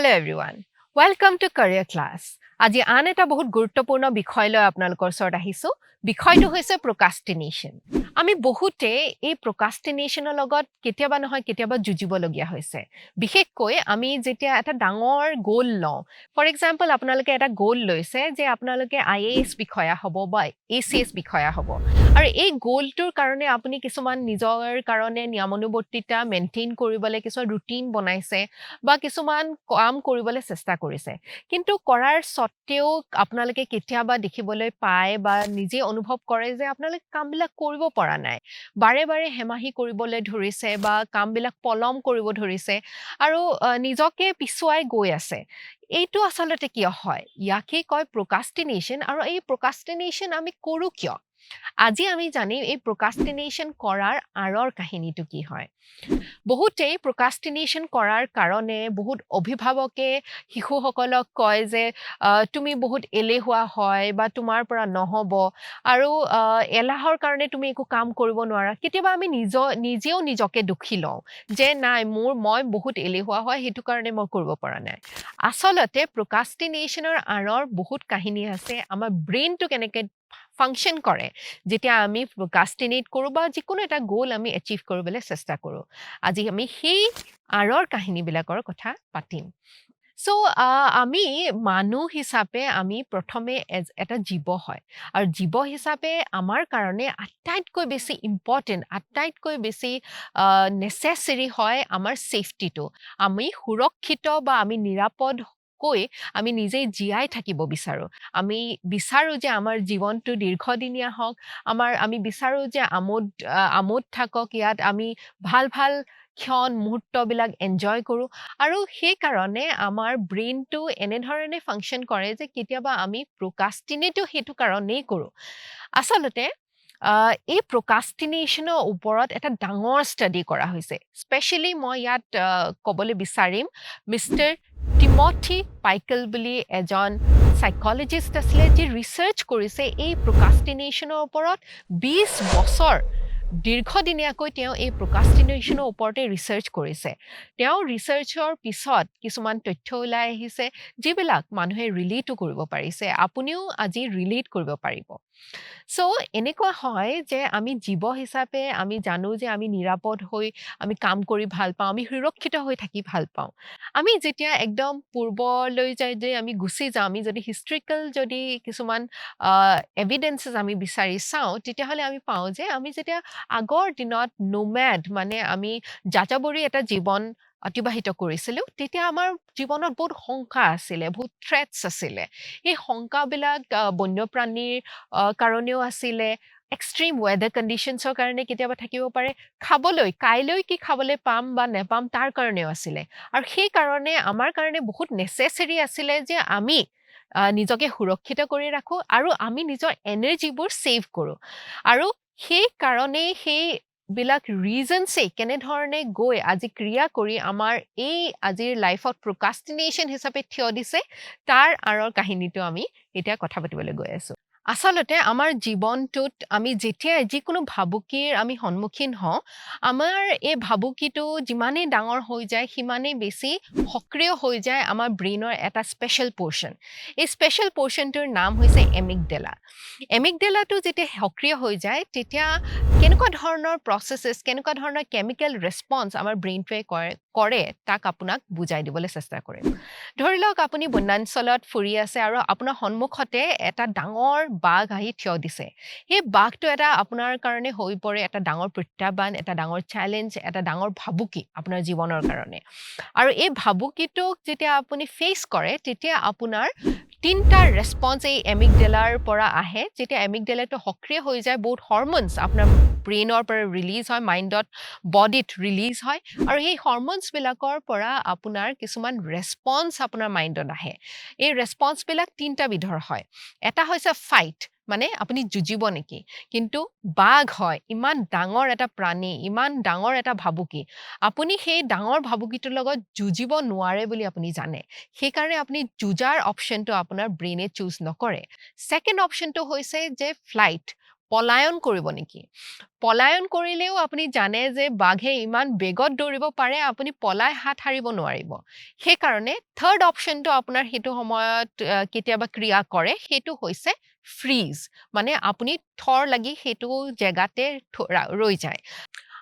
Hello everyone. Welcome to Career Class. আজি আন এটা বহুত গুৰুত্বপূৰ্ণ বিষয় লৈ আপোনালোকৰ ওচৰত আহিছো। বিষয়টো হৈছে procrastination. আমি বহুতে এই procrastinationৰ লগত কেতিয়াবা নহয় কেতিয়াবা যুঁজিবলগীয়া হৈছে। বিশেষকৈ আমি যেতিয়া এটা ডাঙৰ গোল লওঁ। ফৰ এক্সাম্পল আপোনালোকে এটা গোল লৈছে যে আপোনালোকে IAS বিষয়া হ'ব বা ACS বিষয়া হ'ব। আৰু এই গোলটোৰ কাৰণে আপুনি কিছুমান নিজৰ কাৰণে নিয়মানুৱৰ্তিতা মেইনটেইন কৰিবলৈ কিছুমান ৰুটিন বনাইছে বা কিছুমান কাম কৰিবলৈ চেষ্টা কৰিছে কিন্তু কৰাৰ সত্ত্বেও আপোনালোকে কেতিয়াবা দেখিবলৈ পায় বা নিজে অনুভৱ কৰে যে আপোনালোকে কামবিলাক কৰিব পৰা নাই বাৰে বাৰে হেমাহি কৰিবলৈ ধৰিছে বা কামবিলাক পলম কৰিব ধৰিছে আৰু নিজকে পিছুৱাই গৈ আছে এইটো আচলতে কিয় হয় ইয়াকে কয় procrastination আৰু এই procrastination আমি কৰো কিয় আজি আমি জানিম এই procrastination কৰাৰ আঁৰৰ কাহিনীটো কি হয় বহুতেই procrastination কৰাৰ কাৰণে বহুত অভিভাৱকে শিশুসকলক কয় যে তুমি বহুত এলেহুৱা হয় বা তোমাৰ পৰা নহব আৰু এলাহৰ কাৰণে তুমি একো কাম কৰিব নোৱাৰা কেতিয়াবা আমি নিজেও নিজকে দুখী লওঁ যে নাই মই বহুত এলেহুৱা হয় সেইটো কাৰণে মই কৰিব পৰা নাই আচলতে procrastinationৰ আঁৰৰ বহুত কাহিনী আছে আমাৰ ব্ৰেইনটো কেনেকৈ ফাংচন কৰে যেতিয়া আমি procrastinate কৰো বা যিকোনো এটা গোল আমি এচিভ কৰিবলৈ চেষ্টা কৰো আজি আমি সেই আঁৰৰ কাহিনীবিলাকৰ কথা পাতিম সো আমি মানুহ হিচাপে আমি প্ৰথমে এটা জীৱ হয় আৰু জীৱ হিচাপে আমাৰ কাৰণে আটাইতকৈ বেছি ইম্পৰ্টেণ্ট আটাইতকৈ বেছি নেচেচেৰী হয় আমাৰ ছেফটিটো আমি সুৰক্ষিত বা আমি নিৰাপদ কৈ আমি নিজেই জীয়াই থাকিব বিচাৰো আমি বিচাৰো যে আমাৰ জীৱনটো দীৰ্ঘদিনীয়া হওক আমি বিচাৰো যে আমোদ থাকক ইয়াত আমি ভাল ভাল ক্ষণ মুহূৰ্তবিলাক এনজয় কৰোঁ আৰু সেইকাৰণে আমাৰ ব্ৰেইনটো এনেধৰণে ফাংচন কৰে যে কেতিয়াবা আমি procrastinateও সেইটো কাৰণেই কৰোঁ আচলতে এই procrastinationৰ ওপৰত এটা ডাঙৰ ষ্টাডি কৰা হৈছে স্পেচিয়েলি মই ইয়াত ক'বলৈ বিচাৰিম মিষ্টাৰ টিমথি পাইকেল বুলি এজন সাইকলজিষ্ট আছিলে যি ৰিচাৰ্চ কৰিছে এই procrastinationৰ ওপৰত 20 বছৰ দীৰ্ঘদিনীয়াকৈ তেওঁ এই procrastinationৰ ওপৰতে ৰিচাৰ্চ কৰিছে তেওঁ ৰিচাৰ্চৰ পিছত কিছুমান তথ্য ওলাই আহিছে যিবিলাক মানুহে ৰিলেটো কৰিব পাৰিছে আপুনিও আজি ৰিলেট কৰিব পাৰিব সো এনেকুৱা হয় যে আমি জীৱ হিচাপে আমি জানো যে আমি নিৰাপদ হৈ আমি কাম কৰি ভাল পাওঁ আমি সুৰক্ষিত হৈ থাকি ভাল পাওঁ আমি যেতিয়া একদম পূৰ্বলৈ যায় যে আমি গুচি যাওঁ আমি যদি হিষ্ট্ৰিকেল যদি কিছুমান এভিডেন্সেছ আমি বিচাৰি চাওঁ তেতিয়াহ'লে আমি পাওঁ যে আমি যেতিয়া আগৰ দিনত নোমেড মানে আমি যাযাবৰী এটা জীৱন অতিবাহিত কৰিছিলোঁ তেতিয়া আমাৰ জীৱনত বহুত শংকা আছিলে বহুত থ্ৰেটছ আছিলে এই শংকাবিলাক বন্যপ্ৰাণীৰ কাৰণেও আছিলে এক্সট্ৰিম ৱেডাৰ কণ্ডিশ্যনছৰ কাৰণে কেতিয়াবা থাকিব পাৰে খাবলৈ কাইলৈ কি খাবলৈ পাম বা নেপাম তাৰ কাৰণেও আছিলে আৰু সেইকাৰণে আমাৰ কাৰণে বহুত নেচেচেৰী আছিলে যে আমি নিজকে সুৰক্ষিত কৰি ৰাখোঁ আৰু আমি নিজৰ এনাৰ্জিবোৰ ছেভ কৰোঁ আৰু সেই কাৰণেই সেইবিলাক ৰিজনছেই কেনেধৰণে গৈ আজি ক্ৰিয়া কৰি আমাৰ এই আজিৰ লাইফত procrastination হিচাপে থিয় দিছে তাৰ আঁৰৰ কাহিনীটো আমি এতিয়া কথা পাতিবলৈ গৈ আছোঁ আচলতে আমাৰ জীৱনটোত আমি যেতিয়া যিকোনো ভাবুকিৰ আমি সন্মুখীন হওঁ আমাৰ এই ভাবুকিটো যিমানেই ডাঙৰ হৈ যায় সিমানেই বেছি সক্ৰিয় হৈ যায় আমাৰ ব্ৰেইনৰ এটা স্পেচিয়েল পৰ্চন এই স্পেচিয়েল পৰ্চনটোৰ নাম হৈছে এমিগডেলাটো যেতিয়া সক্ৰিয় হৈ যায় তেতিয়া কেনেকুৱা ধৰণৰ প্ৰচেছেছ কেনেকুৱা ধৰণৰ কেমিকেল ৰেছপন্স আমাৰ ব্ৰেইনটোৱে কৰে তাক আপোনাক বুজাই দিবলৈ চেষ্টা কৰিম ধৰি লওক আপুনি বনাঞ্চলত ফুৰি আছে আৰু আপোনাৰ সন্মুখতে এটা ডাঙৰ বাঘ আহি থিয় দিছে সেই বাঘটো এটা আপোনাৰ কাৰণে হৈ পৰে এটা ডাঙৰ প্ৰত্যাহ্বান এটা ডাঙৰ চেলেঞ্জ এটা ডাঙৰ ভাবুকি আপোনাৰ জীৱনৰ কাৰণে আৰু এই ভাবুকিটোক যেতিয়া আপুনি ফেচ কৰে তেতিয়া আপোনাৰ তিনটা ৰেছপন্স এই এমিগডেলাৰ পৰা আহে যেতিয়া এমিগডেলাটো সক্ৰিয় হৈ যায় বহুত হৰম'নছ আপোনাৰ ব্ৰেইনৰ পৰা ৰিলিজ হয় মাইণ্ডত বডিত ৰিলিজ হয় আৰু সেই হৰম'নছবিলাকৰ পৰা আপোনাৰ কিছুমান ৰেছপন্স আপোনাৰ মাইণ্ডত আহে এই ৰেছপন্সবিলাক তিনিটা বিধৰ হয় এটা হৈছে ফাইট মানে আপুনি যুঁজিব নেকি কিন্তু বাঘ হয় ইমান ডাঙৰ এটা প্ৰাণী ইমান ডাঙৰ এটা ভাবুকি আপুনি সেই ডাঙৰ ভাবুকিটোৰ লগত যুঁজিব নোৱাৰে বুলি আপুনি জানে সেইকাৰণে আপুনি যুঁজাৰ অপশ্যনটো আপোনাৰ ব্ৰেইনে চুজ নকৰে ছেকেণ্ড অপশ্যনটো হৈছে যে ফ্লাইট পলায়ন কৰিব নেকি? পলায়ন কৰিলেও আপুনি জানে যে বাঘে ইমান বেগত দৌৰিব পাৰে, আপুনি পলাই হাত সাৰিব নোৱাৰিব। সেইকাৰণে থাৰ্ড অপশ্যনটো আপোনাৰ সেইটো সময়ত কেতিয়াবা ক্ৰিয়া কৰে, সেইটো হৈছে ফ্ৰিজ। মানে আপুনি থৰ লাগি সেইটো জেগাতে ৰৈ যায়।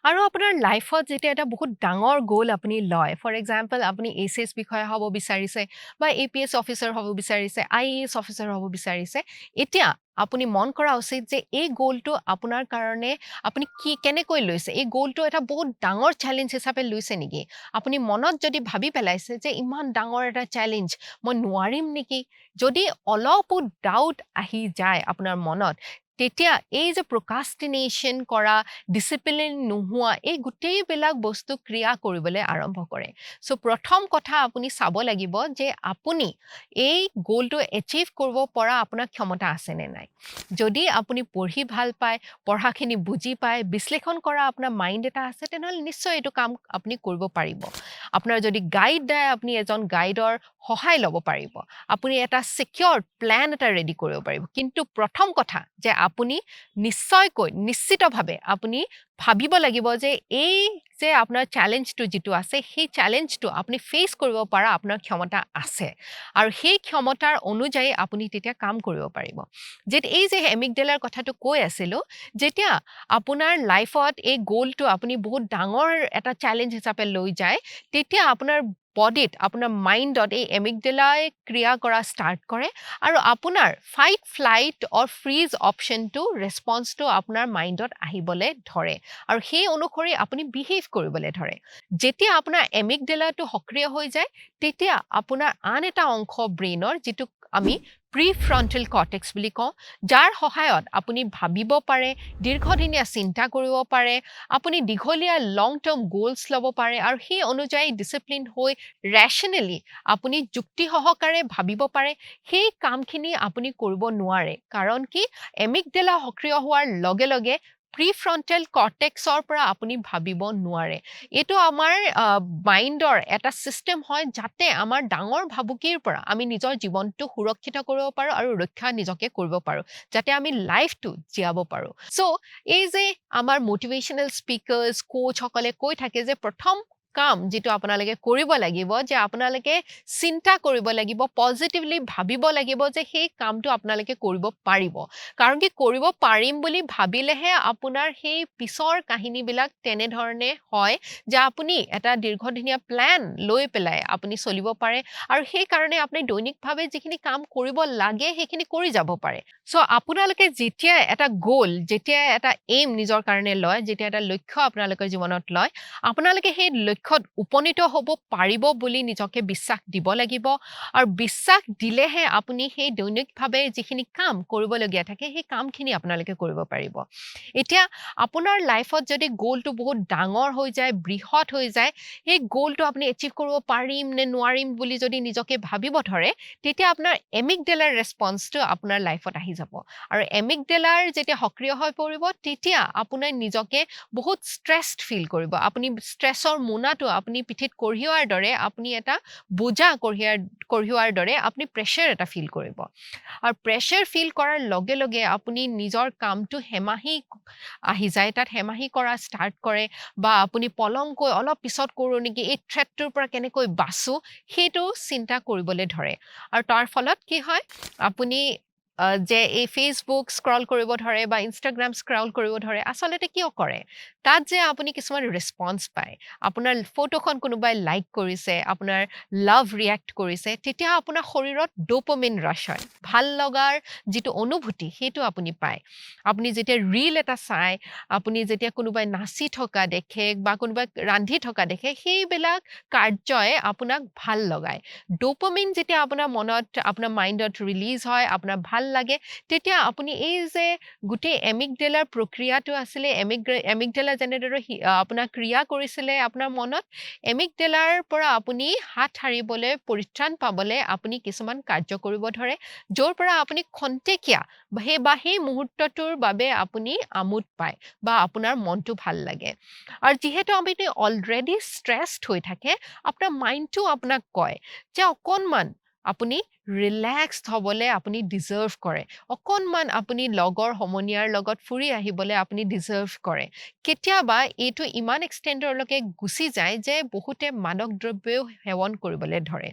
আৰু আপোনাৰ লাইফত যেতিয়া এটা বহুত ডাঙৰ গ'ল আপুনি লয়, ফৰ এক্সাম্পল আপুনি এইচ বিষয়া হ'ব বিচাৰিছে বা APS অফিচাৰ হ'ব বিচাৰিছে, IAS অফিচাৰ হ'ব বিচাৰিছে, এতিয়া আপুনি মন কৰা উচিত যে এই গ'লটো আপোনাৰ কাৰণে আপুনি কেনেকৈ লৈছে? এই গ'লটো এটা বহুত ডাঙৰ চেলেঞ্জ হিচাপে লৈছে নেকি? আপুনি মনত যদি ভাবি পেলাইছে যে ইমান ডাঙৰ এটা চেলেঞ্জ, মই নোৱাৰিম নেকি? যদি অলপো ডাউট আহি যায় আপোনাৰ মনত, তেতিয়া এই যে প্ৰকাষ্টিনেশ্যন কৰা, ডিচিপ্লিন নোহোৱা, এই গোটেইবিলাক বস্তু ক্ৰিয়া কৰিবলৈ আৰম্ভ কৰে। চ' প্ৰথম কথা আপুনি চাব লাগিব যে আপুনি এই গ'লটো এচিভ কৰিব পৰা আপোনাৰ ক্ষমতা আছে নে নাই। যদি আপুনি পঢ়ি ভাল পায়, পঢ়াখিনি বুজি পায়, বিশ্লেষণ কৰা আপোনাৰ মাইণ্ড এটা আছে, তেনেহ'লে নিশ্চয় এইটো কাম আপুনি কৰিব পাৰিব। আপোনাৰ যদি গাইড দিয়ে, আপুনি এজন গাইডৰ সহায় ল'ব পাৰিব। আপুনি এটা ছিকিয়ৰ প্লেন এটা ৰেডি কৰিব পাৰিব। কিন্তু প্ৰথম কথা যে আপুনি নিশ্চিতভাৱে আপুনি ভাবিব লাগিব যে এই যে আপোনাৰ চেলেঞ্জটো যিটো আছে, সেই চেলেঞ্জটো আপুনি ফেচ কৰিব পৰা আপোনাৰ ক্ষমতা আছে। আৰু সেই ক্ষমতাৰ অনুযায়ী আপুনি তেতিয়া কাম কৰিব পাৰিব। এই যে এমিগডেলাৰ কথাটো কৈ আছিলোঁ, যেতিয়া আপোনাৰ লাইফত এই গ'লটো আপুনি বহুত ডাঙৰ এটা চেলেঞ্জ হিচাপে লৈ যায়, তেতিয়া আপোনাৰ বডিত, আপোনাৰ মাইণ্ডত এই এমিগডেলাই ক্ৰিয়া কৰা ষ্টাৰ্ট কৰে আৰু আপোনাৰ ফাইট, ফ্লাইট অৰ ফ্ৰিজ অপশ্যনটো ৰেছপন্সটো আপোনাৰ মাইণ্ডত আহিবলৈ ধৰে আৰু সেই অনুসৰি আপুনি বিহেভ কৰিবলৈ ধৰে। যেতিয়া আপোনাৰ এমিগডেলাটো সক্ৰিয় হৈ যায়, তেতিয়া আপোনাৰ আন এটা অংশ ব্ৰেইনৰ, যিটোক আমি প্ৰিফ্ৰণ্টেল কৰ্টেক্স বুলি কওঁ, যাৰ সহায়ত আপুনি ভাবিব পাৰে, দীৰ্ঘদিনীয়া চিন্তা কৰিব পাৰে, আপুনি দীঘলীয়া লং টাৰ্ম গ'লছ ল'ব পাৰে আৰু সেই অনুযায়ী ডিচিপ্লিন হৈ ৰেচনেলি আপুনি যুক্তি সহকাৰে ভাবিব পাৰে। সেই কামখিনি আপুনি কৰিব নোৱাৰে, কাৰণ কি এমিগডেলা সক্ৰিয় হোৱাৰ লগে লগে প্ৰিফ্ৰণ্টেল কৰ্টেক্সৰ পৰা আপুনি ভাবিব নোৱাৰে। এইটো আমাৰ মাইণ্ডৰ এটা ছিষ্টেম হয়, যাতে আমাৰ ডাঙৰ ভাবুকিৰ পৰা আমি নিজৰ জীৱনটো সুৰক্ষিত কৰিব পাৰোঁ আৰু ৰক্ষা নিজকে কৰিব পাৰোঁ, যাতে আমি লাইফটো জীয়াব পাৰোঁ। চ' এই যে আমাৰ মটিভেশ্যনেল স্পীকাৰ্ছ, কোচসকলে কৈ থাকে যে প্ৰথম কাম যিটো আপোনালোকে কৰিব লাগিব, যে আপোনালোকে চিন্তা কৰিব লাগিব, পজিটিভলি ভাবিব লাগিব যে সেই কামটো আপোনালোকে কৰিব পাৰিব। কাৰণ কি কৰিব পাৰিম বুলি ভাবিলেহে আপোনাৰ সেই পিছৰ কাহিনীবিলাক তেনেধৰণে হয় যে আপুনি এটা দীৰ্ঘদিনীয়া প্লেন লৈ পেলাই আপুনি চলিব পাৰে আৰু সেইকাৰণে আপুনি দৈনিকভাৱে যিখিনি কাম কৰিব লাগে সেইখিনি কৰি যাব পাৰে। চ' আপোনালোকে যেতিয়া এটা গ'ল, যেতিয়া এটা এইম নিজৰ কাৰণে লয়, যেতিয়া এটা লক্ষ্য আপোনালোকৰ জীৱনত লয়, আপোনালোকে সেই লক্ষ্যত উপনীত হ'ব পাৰিব বুলি নিজকে বিশ্বাস দিব লাগিব আৰু বিশ্বাস দিলেহে আপুনি সেই দৈনিকভাৱে যিখিনি কাম কৰিবলগীয়া থাকে সেই কামখিনি আপোনালোকে কৰিব পাৰিব। এতিয়া আপোনাৰ লাইফত যদি গ'লটো বহুত ডাঙৰ হৈ যায়, বৃহৎ হৈ যায়, সেই গ'লটো আপুনি এচিভ কৰিব পাৰিম নে নোৱাৰিম বুলি যদি নিজকে ভাবিব ধৰে, তেতিয়া আপোনাৰ এমিগডেলাৰ ৰেছপন্সটো আপোনাৰ লাইফত আহি যাব আৰু এমিগডেলাৰ যেতিয়া সক্ৰিয় হৈ পৰিব, তেতিয়া আপোনাৰ নিজকে বহুত ষ্ট্ৰেছড ফিল কৰিব। আপুনি ষ্ট্ৰেছৰ মোনাটো আপুনি পিঠিত কঢ়িওৱাৰ দৰে, আপুনি এটা বোজা কঢ়িওৱাৰ দৰে আপুনি প্ৰেছাৰ এটা ফিল কৰিব আৰু প্ৰেছাৰ ফিল কৰাৰ লগে লগে আপুনি নিজৰ কামটো হেমাহি আহি যায়, তাত হেমাহি কৰা ষ্টাৰ্ট কৰে বা আপুনি পলমকৈ অলপ পিছত কৰোঁ নেকি, এই থ্ৰেটটোৰ পৰা কেনেকৈ বাচোঁ, সেইটো চিন্তা কৰিবলৈ ধৰে। আৰু তাৰ ফলত কি হয়, আপুনি যে এই ফেচবুক স্ক্ৰল কৰিব ধৰে বা ইনষ্টাগ্ৰাম স্ক্ৰল কৰিব ধৰে, আচলতে কিয় কৰে? তাত যে আপুনি কিছুমান ৰেছপন্স পায়, আপোনাৰ ফটোখন কোনোবাই লাইক কৰিছে, আপোনাৰ লাভ ৰিয়েক্ট কৰিছে, তেতিয়া আপোনাৰ শৰীৰত ড'পামিন ৰাছ হয়, ভাল লগাৰ যিটো অনুভূতি সেইটো আপুনি পায়। আপুনি যেতিয়া ৰীল এটা চায়, আপুনি যেতিয়া কোনোবাই নাচি থকা দেখে বা কোনোবাই ৰান্ধি থকা দেখে, সেইবিলাক কাৰ্যই আপোনাক ভাল লগায়। ড'পামিন যেতিয়া আপোনাৰ মনত, আপোনাৰ মাইণ্ডত ৰিলিজ হয়, আপোনাৰ ভাল লাগে, তেতিয়া আপুনি এই যে গোটেই এমিগডেলাৰ প্ৰক্ৰিয়াটো আছিলে, এমিগডেলা যেনেদৰে আপোনাৰ ক্ৰিয়া কৰিছিলে আপোনাৰ মনত, এমিগডেলাৰ পৰা আপুনি হাত সাৰিবলৈ, পৰিত্ৰাণ পাবলৈ আপুনি কিছুমান কাৰ্য কৰিব ধৰে, য'ৰ পৰা আপুনি খন্তেকীয়া সেই মুহূৰ্তটোৰ বাবে আপুনি আমোদ পায় বা আপোনাৰ মনটো ভাল লাগে। আৰু যিহেতু আপুনি অলৰেডি ষ্ট্ৰেছড হৈ থাকে, আপোনাৰ মাইণ্ডটো আপোনাক কয় যে অকণমান আপুনি ৰিলেক্সড হ'বলে আপুনি ডিজাৰ্ভ কৰে। অকণমান আপুনি লগৰ সমনীয়াৰ লগত ফুৰি আহিবলে আপুনি ডিজাৰ্ভ কৰে। কেতিয়াবা এইটো ইমান এক্সটেণ্ডৰলৈকে গুচি যায় যে বহুতে মাদক দ্ৰব্যও সেৱন কৰিবলৈ ধৰে।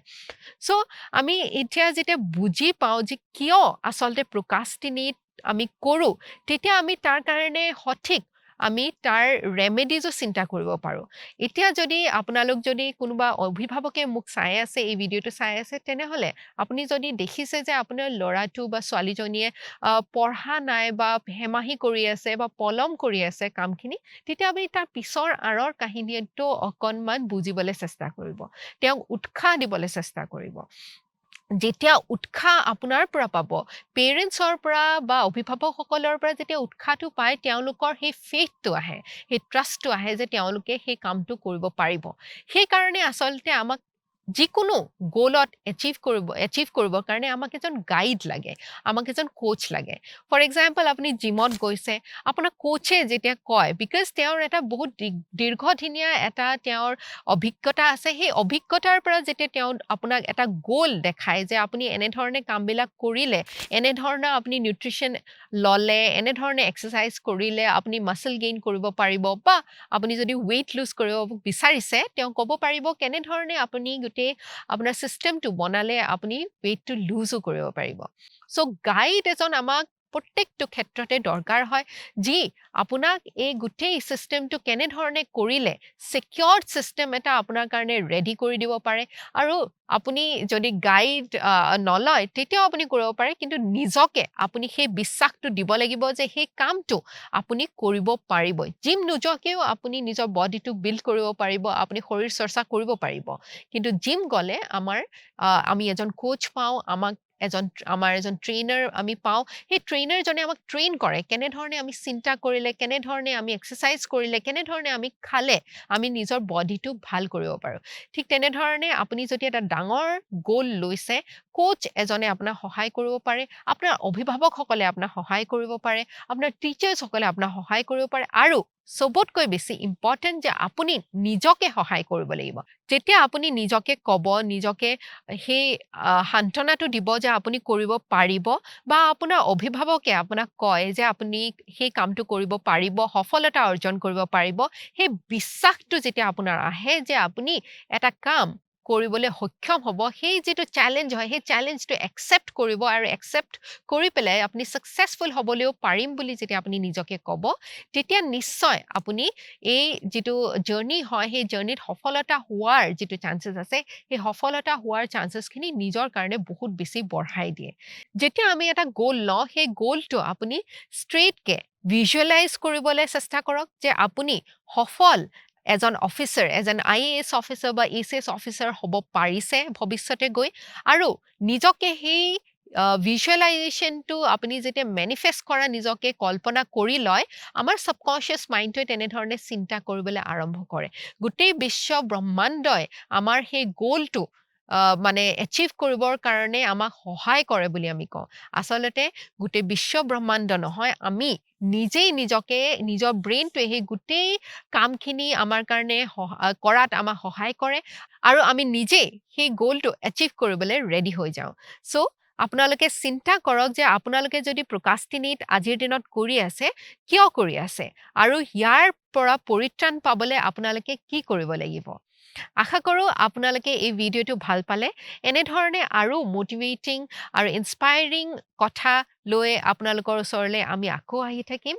চ' আমি এতিয়া যেতিয়া বুজি পাওঁ যে কিয় আচলতে প্ৰকাষ্টিনেট আমি কৰোঁ, তেতিয়া আমি তাৰ কাৰণে সঠিক আমি তাৰ ৰেমেডিজো চিন্তা কৰিব পাৰোঁ। এতিয়া যদি আপোনালোক যদি কোনোবা অভিভাৱকে মোক চাই আছে, এই ভিডিঅ'টো চাই আছে, তেনেহ'লে আপুনি যদি দেখিছে যে আপোনাৰ ল'ৰাটো বা ছোৱালীজনীয়ে পঢ়া নাই বা হেমাহি কৰি আছে বা পলম কৰি আছে কামখিনি, তেতিয়া আপুনি তাৰ পিছৰ আঁৰৰ কাহিনীটো অকণমান বুজিবলৈ চেষ্টা কৰিব। তেওঁক উৎসাহ দিবলৈ চেষ্টা কৰিব। যেতিয়া উৎসাহ আপোনাৰ পৰা পাব, পেৰেণ্টছৰ পৰা বা অভিভাৱকসকলৰ পৰা যেতিয়া উৎসাহটো পায়, তেওঁলোকৰ সেই ফেইথটো আহে, সেই ট্ৰাষ্টটো আহে যে তেওঁলোকে সেই কামটো কৰিব পাৰিব। সেইকাৰণে আচলতে আমাক যিকোনো গ'লত এচিভ কৰিবৰ কাৰণে আমাক এজন গাইড লাগে, আমাক এজন কোচ লাগে। ফৰ এক্সাম্পল, আপুনি জিমত গৈছে, আপোনাক কোচে যেতিয়া কয়, বিকজ তেওঁৰ এটা বহুত দীৰ্ঘদিনীয়া এটা তেওঁৰ অভিজ্ঞতা আছে, সেই অভিজ্ঞতাৰ পৰা যেতিয়া তেওঁ আপোনাক এটা গ'ল দেখায় যে আপুনি এনেধৰণে কামবিলাক কৰিলে, এনেধৰণৰ আপুনি নিউট্ৰিশ্যন ল'লে, এনেধৰণে এক্সাৰচাইজ কৰিলে আপুনি মাছল গেইন কৰিব পাৰিব, বা আপুনি যদি ৱেইট লুজ কৰিব বিচাৰিছে, তেওঁ ক'ব পাৰিব কেনেধৰণে আপুনি গোটেই আপোনাৰ ছিষ্টেমটো বনালে আপুনি ৱেইটটো লুজো কৰিব পাৰিব। চ' গাইড এজন আমাক প্ৰত্যেকটো ক্ষেত্ৰতে দৰকাৰ হয়, যি আপোনাক এই গোটেই ছিষ্টেমটো কেনেধৰণে কৰিলে ছিকিউৰ্ড ছিষ্টেম এটা আপোনাৰ কাৰণে ৰেডি কৰি দিব পাৰে। আৰু আপুনি যদি গাইড নলয়, তেতিয়াও আপুনি কৰিব পাৰে, কিন্তু নিজকে আপুনি সেই বিশ্বাসটো দিব লাগিব যে সেই কামটো আপুনি কৰিব পাৰিবই। জিম নোযোৱাকৈও আপুনি নিজৰ বডিটো বিল্ড কৰিব পাৰিব, আপুনি শৰীৰ চৰ্চা কৰিব পাৰিব। কিন্তু জিম গ'লে আমি এজন কোচ পাওঁ, আমাৰ এজন ট্ৰেইনাৰ আমি পাওঁ। সেই ট্ৰেইনাৰজনে আমাক ট্ৰেইন কৰে, কেনেধৰণে আমি চিন্তা কৰিলে, কেনেধৰণে আমি এক্সাৰচাইজ কৰিলে, কেনেধৰণে আমি খালে আমি নিজৰ বডিটো ভাল কৰিব পাৰোঁ। ঠিক তেনেধৰণে আপুনি যদি এটা ডাঙৰ গ'ল লৈছে, কোচ এজনে আপোনাক সহায় কৰিব পাৰে, আপোনাৰ অভিভাৱকসকলে আপোনাক সহায় কৰিব পাৰে, আপোনাৰ টিচাৰ্ছসকলে আপোনাক সহায় কৰিব পাৰে, আৰু চবতকৈ বেছি ইম্পৰ্টেণ্ট যে আপুনি নিজকে সহায় কৰিব লাগিব। যেতিয়া আপুনি নিজকে ক'ব, নিজকে সেই সান্তনাটো দিব যে আপুনি কৰিব পাৰিব, বা আপোনাৰ অভিভাৱকে আপোনাক কয় যে আপুনি সেই কামটো কৰিব পাৰিব, সফলতা অৰ্জন কৰিব পাৰিব, সেই বিশ্বাসটো যেতিয়া আপোনাৰ আহে যে আপুনি এটা কাম কৰিবলৈ সক্ষম হ'ব, সেই যিটো চেলেঞ্জ হয়, সেই চেলেঞ্জটো একচেপ্ট কৰিব, আৰু একচেপ্ট কৰি পেলাই আপুনি ছাকচেছফুল হ'বলৈও পাৰিম বুলি যেতিয়া আপুনি নিজকে ক'ব, তেতিয়া নিশ্চয় আপুনি এই যিটো জাৰ্ণি হয়, সেই জাৰ্ণিত সফলতা হোৱাৰ যিটো চান্সেছ আছে, সেই সফলতা হোৱাৰ চান্সেছখিনি নিজৰ কাৰণে বহুত বেছি বঢ়াই দিয়ে। যেতিয়া আমি এটা গ'ল লওঁ, সেই গ'লটো আপুনি ষ্ট্ৰেইটকৈ ভিজুৱেলাইজ কৰিবলৈ চেষ্টা কৰক যে আপুনি সফল এজন অফিচাৰ, এজন IAS অফিচাৰ বা ACS অফিচাৰ হ'ব পাৰিছে ভৱিষ্যতে গৈ, আৰু নিজকে সেই ভিজুৱেলাইজেশ্যনটো আপুনি যেতিয়া মেনিফেষ্ট কৰা, নিজকে কল্পনা কৰি লয়, আমাৰ ছাবকনচিয়াছ মাইণ্ডটোৱে তেনেধৰণে চিন্তা কৰিবলৈ আৰম্ভ কৰে। গোটেই বিশ্ব ব্ৰহ্মাণ্ডই আমাৰ সেই গ'লটো মানে এচিভ কৰিবৰ কাৰণে আমাক সহায় কৰে বুলি আমি কওঁ। আচলতে গোটেই বিশ্ব ব্ৰহ্মাণ্ড নহয়, আমি নিজেই নিজকে, নিজৰ ব্ৰেইনটোৱে সেই গোটেই কামখিনি আমাৰ কাৰণে কৰাত আমাক সহায় কৰে, আৰু আমি নিজেই সেই গ'লটো এচিভ কৰিবলৈ ৰেডি হৈ যাওঁ। চ' আপোনালোকে চিন্তা কৰক যে আপোনালোকে যদি প্ৰকাষ্টিনেট আজিৰ দিনত কৰি আছে, কিয় কৰি আছে, আৰু ইয়াৰ পৰা পৰিত্ৰাণ পাবলৈ আপোনালোকে কি কৰিব লাগিব। আশা কৰোঁ আপোনালোকে এই ভিডিঅ'টো ভাল পালে। এনেধৰণে আৰু মটিভেটিং আৰু ইনস্পায়াৰিং কথা লৈ আপোনালোকৰ ওচৰলৈ আমি আকৌ আহি থাকিম।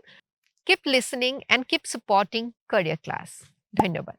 Keep listening and keep supporting Career Class। ধন্যবাদ।